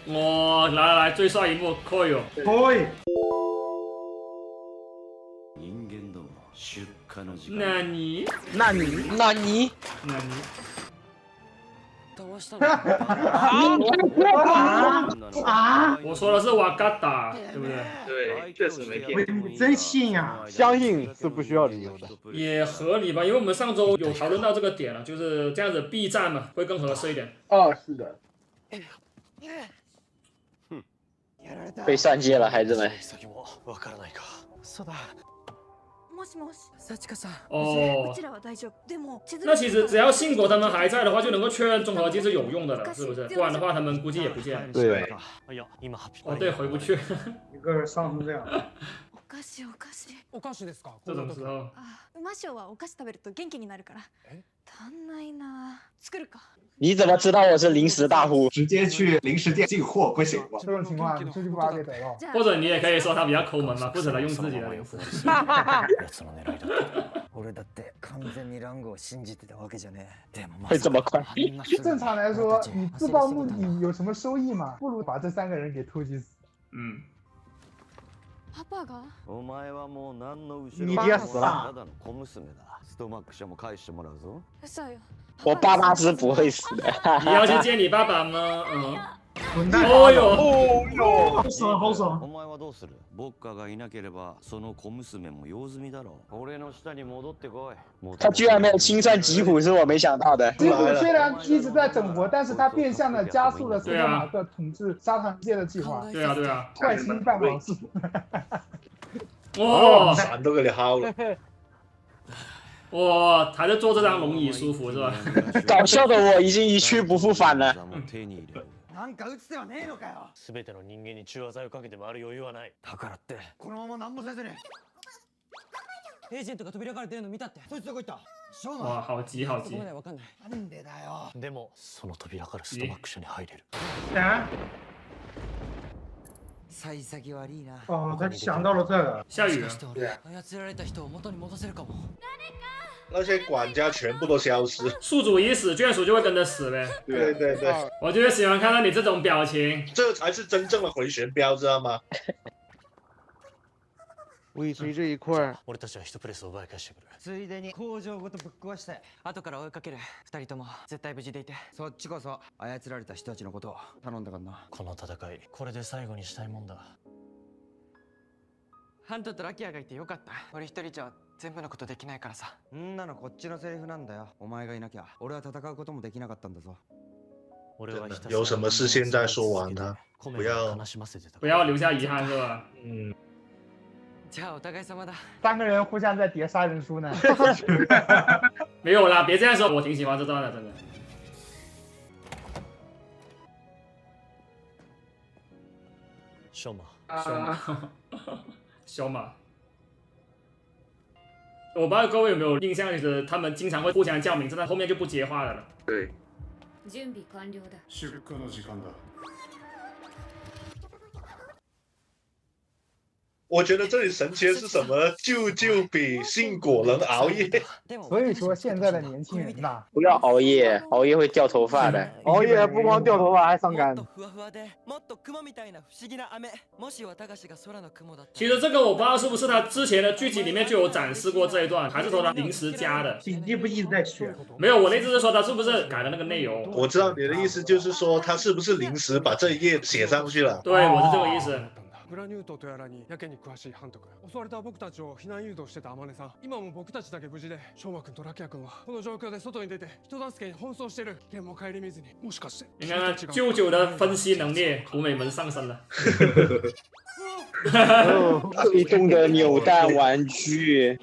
我来，最帅一幕，可以哦。可以。那你？我说的是瓦嘎达，对不对？对，确实没骗。你真信呀？相信是不需要理由的。也合理吧，因为我们上周有讨论到这个点了，就是这样子避战嘛，会更合适一点。哦，是的。被上街了，孩子们。哦，那其实只要信果他们还在的话，就能够确认综合技是有用的了，是不是？不然的话，他们估计也不见了。对。哦，对，回不去。一个人上成这样。お菓子ですか？这种时候。馬賞はお菓子食べると元気になるから。足んないな。作るか。你怎么知道我是零食大户？直接去零食店进货不行吗？这种情况你出去把他给逮到。或者你也可以说他比较抠门嘛，不舍得用自己的零食。会这么快？正常来说，你自爆目的有什么收益吗？不如把这3个人给突击死。パパが？你爹死了。我爸爸是不会死的。你要去见你爸爸吗？滚蛋！哦哟，哦哟，好爽好爽！他居然没有清算吉普，是我没想到的。吉普虽然一直在整活，但是他变相的加速了斯特马克统治沙滩界的计划。对啊。坏心办好事。哇，伞都给你薅了。哇，还在坐这张龙椅舒服是吧？搞笑的我已经一去不复返了。なんか打つ手はねえのかよ。全ての人間に中和剤をかけて回る余裕はない。だからってこのまま何もせずに。エージェントが扉から出るの見たって。そいつどこ行った？哇，好急好急！わかんない。なんでだよ。でもその扉からストバック社に入れる。幸先悪いな。哦，他想到了这个。下雨了。操られた人を元に戻せるかも。那些管家全部都消失，宿主一死，眷属就会跟着死呗。对。我就是喜欢看到你这种表情，这才是真正的回旋镖，知道吗？尾随这一块。俺たちは一プレスを奪い返してくる。ついでに工場ごとぶっ壊して後から追いかける。2人とも絶対無事でいて。そっちこそ操られた人たちのことを頼んだからな。この戦いこれで最後にしたいもんだ。ハントとラキアがいてよかった。俺一人じゃ全部のことできないからさ。んなのこっちのセリフなんだよ。お前がいなきゃ俺は戦うこともできなかったんだぞ。有什么事现在说完呢？不要留下遗憾是吧？じゃあお互い様だ。3个人互相在叠杀人书呢。没有啦，别这样说，我挺喜欢这段的，真的。小马。小马。我不知道各位有没有印象，就是他们经常会互相叫名字，但后面就不接话了。对。準備完了だ。出荷の時間だ。我觉得这里神奇的是什么？舅舅比信果能熬夜。所以说现在的年轻人呐，不要熬夜，熬夜会掉头发的。熬夜不光掉头发，还伤肝。其实这个我不知道是不是他之前的剧集里面就有展示过这一段，还是说他临时加的？笔记不一直在学？没有，我的意思是说他是不是改了那个内容？我知道你的意思，就是说他是不是临时把这一页写上去了？对，我是这个意思。グラニュートとやらにやけに詳しいハント君。襲われた僕たちを避難誘導してた天音さん。今も僕たちだけ無事で、翔馬君とラキア君はこの状況で外に出て人助けに奔走してる。でも顧みずに、もしかして。你看看舅舅的分析能力，古美门上升了。会动的扭蛋玩具。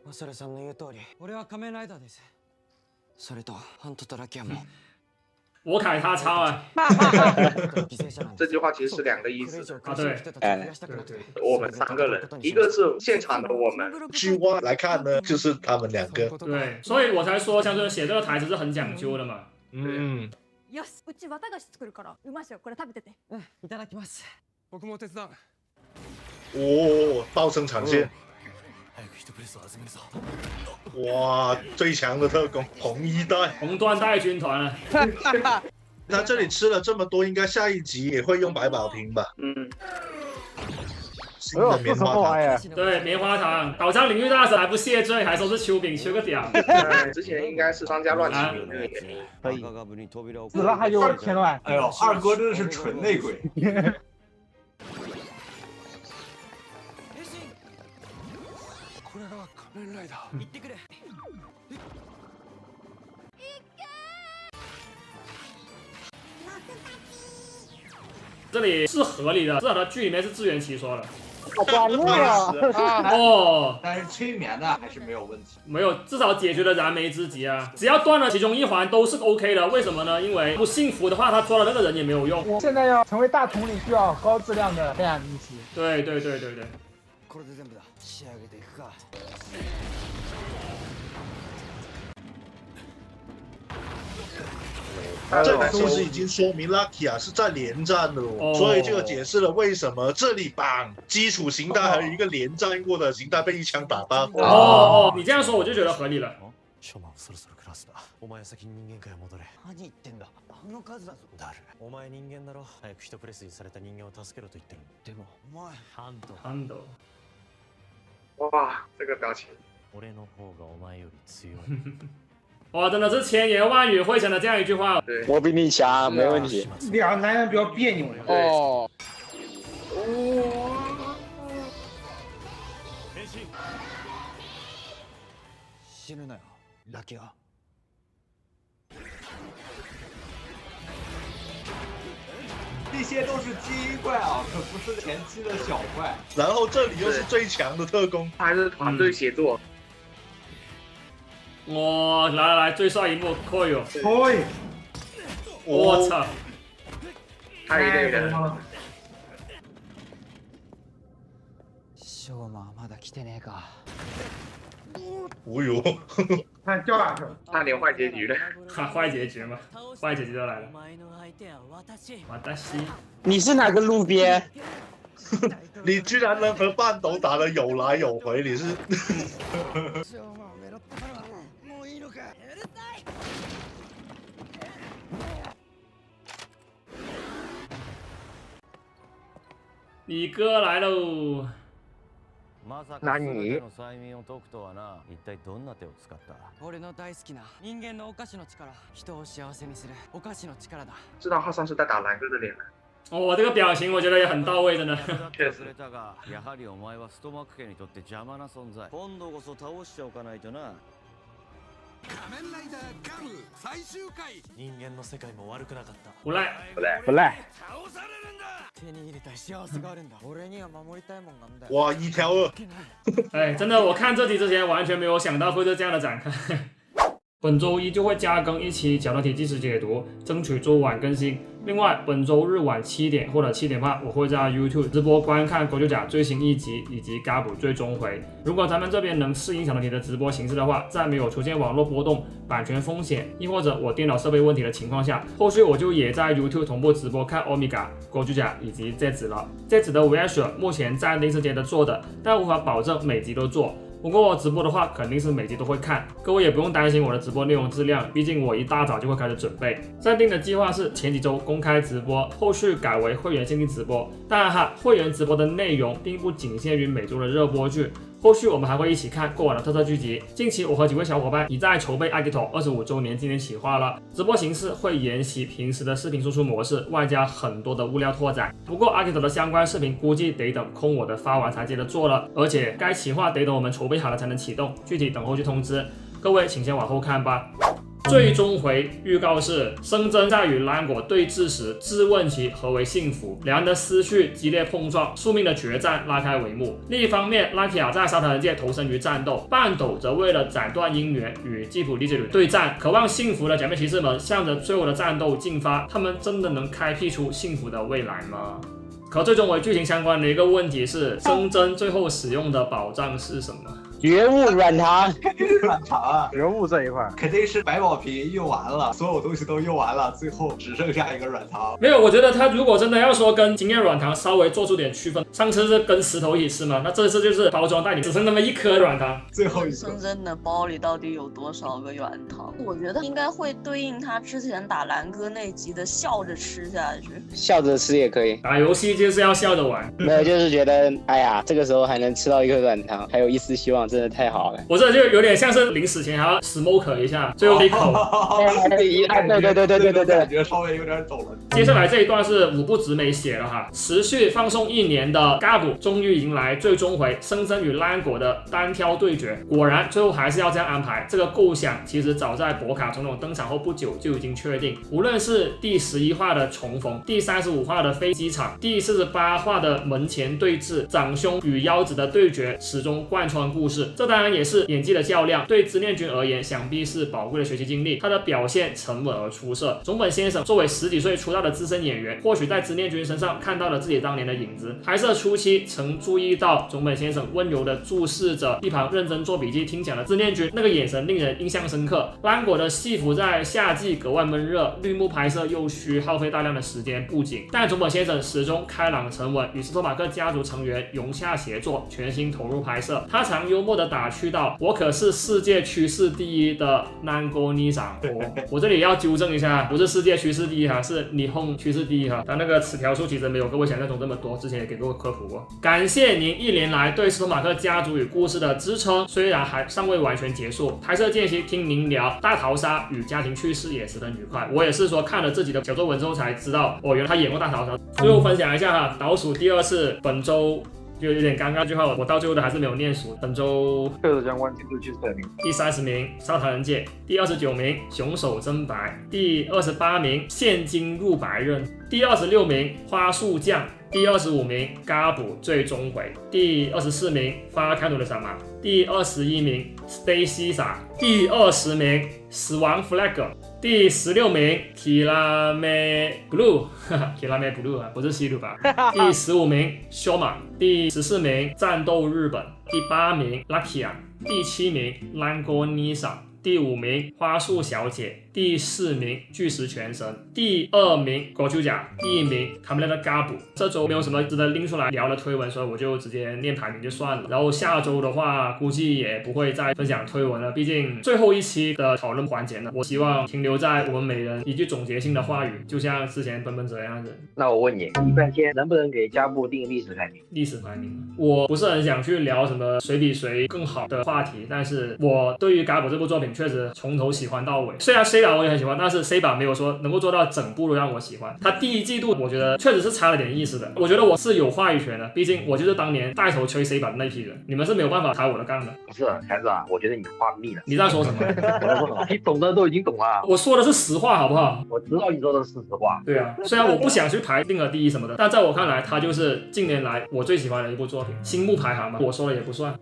マサルさんの言う通り、俺は仮面ライダーです。それとハントとラキアも。我凯他超啊！这句话其实是2个意思啊，对，我们3个人，一个是现场的我们，据话来看呢，就是他们2个。对，所以我才说，像这写这个台词是很讲究的嘛。よし、うち綿菓子作るからうましよ。これ食べてて。いただきます。僕も手伝う。哦，爆声场线。哇，最强的特工红衣带，红缎带军团啊！他这里吃了这么多，应该下一集也会用百宝瓶吧？嗯，新的棉花糖。对，棉花糖，岛上领域大使还不谢罪，还说是秋饼，缺个屌。之前应该是商家乱起名的。可以。死了还有添乱。哎呦，二哥真的是纯内鬼。这里是合理的，至少它剧里面是自圆其说的。好欢乐啊！哦，但是催眠的还是没有问题。没有，至少解决了燃眉之急啊！只要断了其中一环都是 OK 的。为什么呢？因为不幸福的话，他抓了那个人也没有用。现在要成为大统领，需要高质量的黑暗秘籍。对对对对对。这里其实已经说明 Lucky 啊是在连战的咯，所以就解释了为什么这里绑基础形态还有一个连战过的形态被一枪打爆。哦，你这样说我就觉得合理了。何言ってんだ。あの数だぞ。だる。お前人間だろ。早く一プレスにされた人間を助けろと言ってる。でもお前ハンド。哇，这个表情。俺の方がお前より強い。哇，真的是千言万语汇成了这样一句话。对，我比你强，没问题。两个男人比较别扭。哦。死ぬなよ、ラキア。这些都是精英怪啊，可不是前期的小怪。然后这里又是最强的特工，他还是团队协作。哇，来来来，最帅一幕，可以哦！可以。我操！太累了。ショーマンまだ来てねえか。无语。看掉下去了。差点坏结局了。坏结局嘛，坏结局就来了。你是哪个路边？你居然能和半斗打得有来有回，你是？你哥来喽！何？一体どんな手を使った？俺の大好きな人間のお菓子の力，人を幸せにするお菓子の力だ。知道他上次在打蓝哥的脸了。哦，这个表情我觉得也很到位，真的。确实。やはりお前はストマック家にとって邪魔な存在。今度こそ倒しておかないとな。仮面ライダーガム最終回。人間の世界も悪くなかった。不赖，不赖。倒されるんだ。手に入れたい幸せがあるんだ。俺には守りたいもんがあるんだ。哇，1挑2。哎，真的，我看这集之前完全没有想到会是这样的展开。本周一就会加更一期角斗体计时解读，争取周晚更新。另外，本周日晚7点或者7点半，我会在 YouTube 直播观看国九甲最新一集以及嘎补最终回。如果咱们这边能适应角斗体的直播形式的话，在没有出现网络波动、版权风险，亦或者我电脑设备问题的情况下，后续我就也在 YouTube 同步直播看欧米伽、国九甲以及 Z 子了。Z 子的 Reaction 目前暂定是接着做的，但无法保证每集都做。不过我直播的话，肯定是每集都会看，各位也不用担心我的直播内容质量，毕竟我一大早就会开始准备。暂定的计划是前几周公开直播，后续改为会员限定直播。当然哈，会员直播的内容并不仅限于每周的热播剧，后续我们还会一起看过往的特色剧集。近期我和几位小伙伴已在筹备 Agito 25周年纪念企划了，直播形式会沿袭平时的视频输出模式，外加很多的物料拓展。不过 Agito 的相关视频估计得等空我的发完才接着做了，而且该企划得等我们筹备好了才能启动，具体等后续通知，各位请先往后看吧。最终回预告是生真在与蓝果对峙时质问其何为幸福，两人的思绪激烈碰撞，宿命的决战拉开帷幕。另一方面，拉提亚在沙滩界投身于战斗，半斗则为了斩断姻缘与吉普利之旅对战。渴望幸福的假面骑士们向着最后的战斗进发，他们真的能开辟出幸福的未来吗？和最终回剧情相关的一个问题是，生真最后使用的宝藏是什么？原物软糖，肯定是软糖啊，人物这一块肯定是百宝瓶用完了，所有东西都用完了，最后只剩下一个软糖。没有，我觉得他如果真的要说跟经验软糖稍微做出点区分，上次是跟石头一起吃嘛，那这次就是包装袋里只剩那么一颗软糖，最后一个深圳的包里到底有多少个软糖？我觉得应该会对应他之前打蓝哥那集的笑着吃下去，笑着吃也可以。打游戏就是要笑着玩。没有，就是觉得哎呀，这个时候还能吃到一颗软糖，还有一丝希望，真的太好了。我这就有点像是临死前还要 smoke 一下，最后一口。对，感觉稍微有点抖了。接下来这一段是五部直美写的哈，持续放送1年的 Gabu 终于迎来最终回深圳与蓝果的单挑对决，果然最后还是要这样安排。这个构想其实早在博卡总统登场后不久就已经确定，无论是第11话的重逢，第35话的飞机场，第48话的门前对峙，长兄与腰子的对决始终贯穿故事。这当然也是演技的较量，对知念君而言想必是宝贵的学习经历。他的表现沉稳而出色。总本先生作为10几岁出道的资深演员，或许在知念君身上看到了自己当年的影子。拍摄初期曾注意到总本先生温柔地注视着一旁认真做笔记听讲的知念君，那个眼神令人印象深刻。蓝果的戏服在夏季格外闷热，绿幕拍摄又需耗费大量的时间布景，但总本先生始终开朗沉稳，与斯托马克家族成员融洽协作，全心投入拍摄。他常幽默地打趣道：“我可是世界趋势第一的南国尼长。”我这里要纠正一下，不是世界趋势第一哈，是日本趋势第一哈。他那个词条数其实没有各位想象中这么多，之前也给各位科普过。感谢您1年来对斯托马克家族与故事的支撑，虽然还尚未完全结束，拍摄间隙听您聊大逃杀与家庭趣事也十分愉快。我也是说看了自己的小作文之后才知道，哦，原来他演过大逃杀。最后分享一下哈，倒数第2次，本周就有点尴尬，这句话我到最后都还是没有念熟。本周确实相关进度去测名，第30名沙滩人界，第29名熊手真白，第28名现金入白刃，第26名花束酱，第25名嘎补最终回，第24名发开努的萨玛，第21名 Stacy 萨，第20名死亡 flag， 第16名 Kirame Blue Kirame Blue 不是西鲁吧第15名 Shoma， 第14名战斗日本，第8名 Luckia， 第7名兰哥尼桑，第5名花束小姐，第4名巨石全神，第2名狗丘甲，第1名他们的嘎补。这周没有什么值得拎出来聊的推文，所以我就直接念排名就算了。然后下周的话，估计也不会再分享推文了，毕竟最后一期的讨论环节呢，我希望停留在我们每人一句总结性的话语，就像之前奔奔这样子。那我问你，一半天能不能给加布定历史排名？历史排名，我不是很想去聊什么谁比谁更好的话题，但是我对于嘎补这部作品确实从头喜欢到尾。虽然 Seiba 我也很喜欢，但是 Seiba 没有说能够做到整部都让我喜欢。他第1季度我觉得确实是差了点意思的，我觉得我是有话语权的，毕竟我就是当年带头吹 Seiba 的那批人，你们是没有办法抬我的杠的。不是孩子啊，我觉得你话密了。你在说什么？我在说什么？你懂的都已经懂了。我说的是实话，好不好？我知道你说的是实话。对啊，虽然我不想去排定了第1什么的，但在我看来，它就是近年来我最喜欢的一部作品。星目排行嘛，我说了也不算。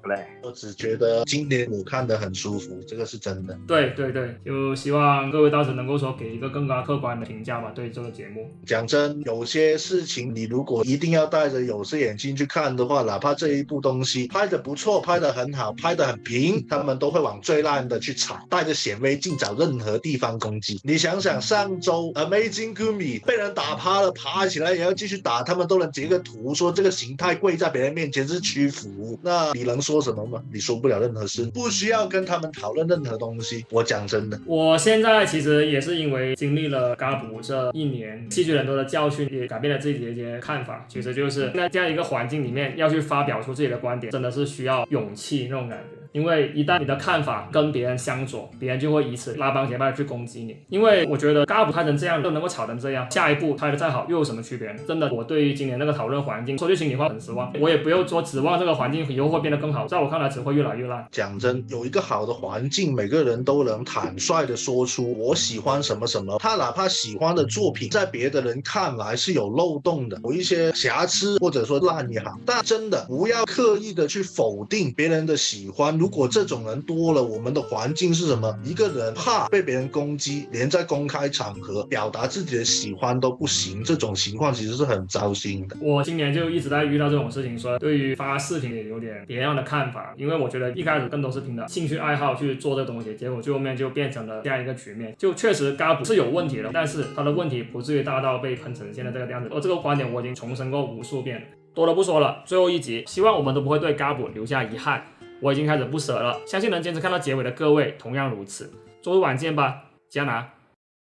我只觉得今年我看得很舒服，这个是真的。对对对，就希望各位到时能够说给一个更加客观的评价吧，对这个节目。讲真，有些事情你如果一定要戴着有色眼镜去看的话，哪怕这一部东西拍得不错，拍得很好，拍得很平，他们都会往最烂的去踩，带着显微镜找任何地方攻击。你想想上周 Amazing Gumi 被人打趴了，爬起来也要继续打，他们都能截个图说这个形态跪在别人面前是屈服，那你能说什么吗？你说不了任何事，不需要跟他们讨论任何东西。我讲真的，我现在其实也是因为经历了嘎补这1年，吸取很多的教训，也改变了自己的一些看法。其实就是在这样一个环境里面，要去发表出自己的观点，真的是需要勇气那种感觉。因为一旦你的看法跟别人相左，别人就会以此拉帮结派的去攻击你。因为我觉得嘎补拍成这样都能够炒成这样，下一步拍的再好又有什么区别呢？真的，我对于今年那个讨论环境说句心里话很失望。我也不用说指望这个环境以后会变得更好，在我看来只会越来越烂。讲真，有一个好的环境，每个人都能坦率的说出我喜欢什么什么，他哪怕喜欢的作品在别的人看来是有漏洞的，有一些瑕疵或者说烂也好，但真的不要刻意的去否定别人的喜欢。如果这种人多了，我们的环境是什么？一个人怕被别人攻击，连在公开场合表达自己的喜欢都不行，这种情况其实是很糟心的。我今年就一直在遇到这种事情，所以对于发视频也有点别样的看法，因为我觉得一开始更多是凭着兴趣爱好去做这东西，结果最后面就变成了这样一个局面。就确实嘎补是有问题的，但是他的问题不至于大到被喷成现在这个样子。而这个观点我已经重申过无数遍了。多了不说了，最后一集，希望我们都不会对嘎补留下遗憾。我已经开始不舍了，相信能坚持看到结尾的各位同样如此。周日晚见吧，加拿。